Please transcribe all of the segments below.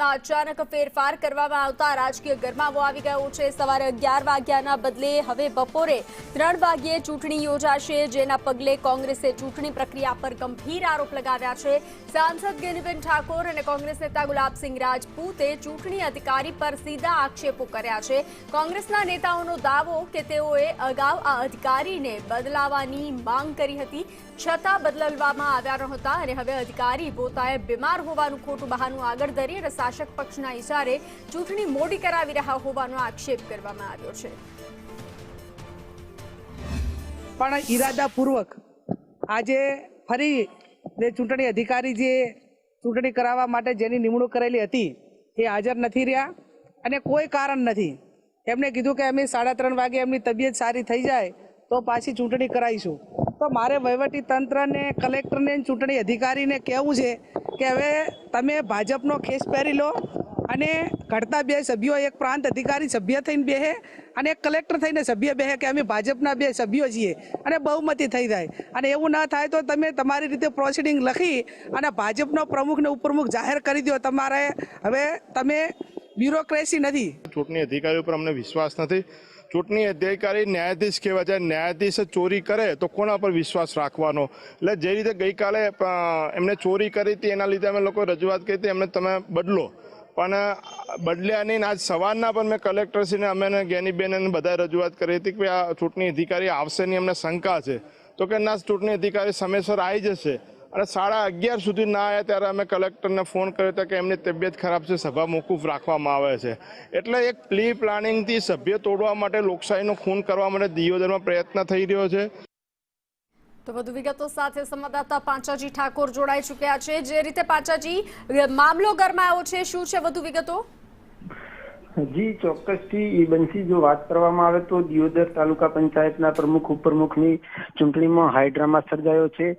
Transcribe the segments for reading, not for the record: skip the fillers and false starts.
સમયમાં અચાનક ફેરફાર કરવામાં આવતા રાજકીય ગરમાવો આવી ગયો છે। સવારે 11 વાગ્યાના બદલે હવે બપોરે 3 વાગ્યે ચૂંટણી યોજાશે, જેના પગલે કોંગ્રેસે ચૂંટણી પ્રક્રિયા પર ગંભીર આરોપ લગાવ્યા છે। સાંસદ ગેનીબેન ઠાકોર અને કોંગ્રેસ નેતા ગુલાબસિંહ રાજપૂતે ચૂંટણી અધિકારી પર સીધા આક્ષેપો કર્યા છે। કોંગ્રેસના નેતાઓનો દાવો કે તેઓએ અગાઉ આ અધિકારીને બદલાવવાની માંગ કરી હતી, છતાં બદલવામાં આવ્યા નહોતા અને હવે અધિકારી પોતાએ બીમાર હોવાનું ખોટું બહાનું આગળ ધરી અને શાસક પક્ષના ઇશારે ચૂંટણી મોડી કરાવી રહ્યા હોવાનો આક્ષેપ કરવામાં આવ્યો છે। પણ ઈરાદાપૂર્વક આજે ફરી ચૂંટણી અધિકારી જે ચૂંટણી કરાવવા માટે જેની નિમણૂક કરેલી હતી એ હાજર નથી રહ્યા અને કોઈ કારણ નથી। એમણે કીધું કે અમે 3:30 વાગે એમની તબિયત સારી થઈ જાય તો પાછી ચૂંટણી કરાવીશું। તો મારે વહીવટી તંત્રને, કલેક્ટરને, ચૂંટણી અધિકારીને કહેવું છે કે હવે તમે ભાજપનો ખેસ પહેરી લો અને ઘટતા 2 સભ્યો, એક પ્રાંત અધિકારી સભ્ય થઈને બેહે અને એક કલેક્ટર થઈને સભ્ય બેહે કે અમે ભાજપના 2 સભ્યો છીએ અને બહુમતી થઈ જાય। અને એવું ના થાય તો તમે તમારી રીતે પ્રોસિડિંગ લખી અને ભાજપનો પ્રમુખને ઉપપ્રમુખ જાહેર કરી દો। તમારે હવે તમે બ્યુરોક્રેસી નથી। ચૂંટણી અધિકારી ઉપર અમને વિશ્વાસ નથી। ચૂંટણી અધિકારી ન્યાયાધીશ કહેવાય છે, ન્યાયાધીશ ચોરી કરે તો કોના પર વિશ્વાસ રાખવાનો? એટલે જે રીતે ગઈકાલે એમને ચોરી કરી હતી એના લીધે અમે લોકો રજૂઆત કરી હતી એમને તમે બદલો, પણ બદલ્યા નહીં। આજ સવારના પણ મેં કલેક્ટરશ્રીને અમે ગેનીબેન બધા રજૂઆત કરી હતી કે આ ચૂંટણી અધિકારી આવશે નહીં, અમને શંકા છે। તો કે ના, ચૂંટણી અધિકારી સમયસર આવી જશે। અને 11:30 સુધી ના આવ્યા ત્યારે અમે કલેક્ટરને ફોન કર્યો હતો કે એમની તબિયત ખરાબ છે, સભા મોકૂફ રાખવામાં આવે છે। એટલે એક પ્રી પ્લાનિંગથી સભ્ય તોડવા માટે, લોકશાહીનો ખૂન કરવા માટે દિયોદરમાં પ્રયત્ન થઈ રહ્યો છે। તો વધુ વિગતો સાથે સંવાદદાતા પાંચાજી ઠાકોર જોડાઈ ચૂક્યા છે। જે રીતે પાંચાજી, મામલો ગરમાયો છે, શું છે વધુ વિગતો? જી ચોક્કસથી બંસી, જો વાત કરવામાં આવે તો દિયોદર તાલુકા પંચાયતના પ્રમુખ ઉપપ્રમુખની ચૂંટણીમાં હાઈડ્રામા સર્જાયો છે।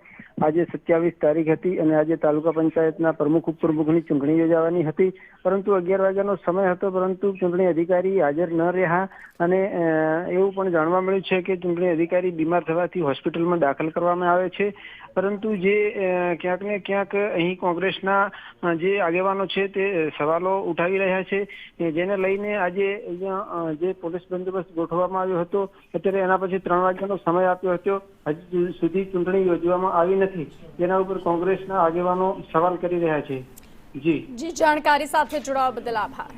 આજે 27 તારીખ હતી અને આજે તાલુકા પંચાયતના પ્રમુખ ઉપપ્રમુખની ચૂંટણી યોજાવાની હતી, પરંતુ 11 વાગ્યાનો સમય હતો, પરંતુ ચૂંટણી અધિકારી હાજર ન રહ્યા અને એવું પણ જાણવા મળ્યું છે કે ચૂંટણી અધિકારી બીમાર થવાથી હોસ્પિટલમાં દાખલ કરવામાં આવે છે। પરંતુ જે ક્યાંક ને ક્યાંક અહીં કોંગ્રેસના જે આગેવાનો છે તે સવાલો ઉઠાવી રહ્યા છે, જેને લઈને આજે જે પોલીસ બંદોબસ્ત ગોઠવવામાં આવ્યો હતો, અત્યારે એના પછી 3 વાગ્યાનો સમય આપ્યો હતો, હજી સુધી ચૂંટણી યોજવામાં આવી નથી, જેના ઉપર કોંગ્રેસના આગેવાનો સવાલ કરી રહ્યા છે। જી જાણકારી સાથે જોડાવા બદલ આભાર।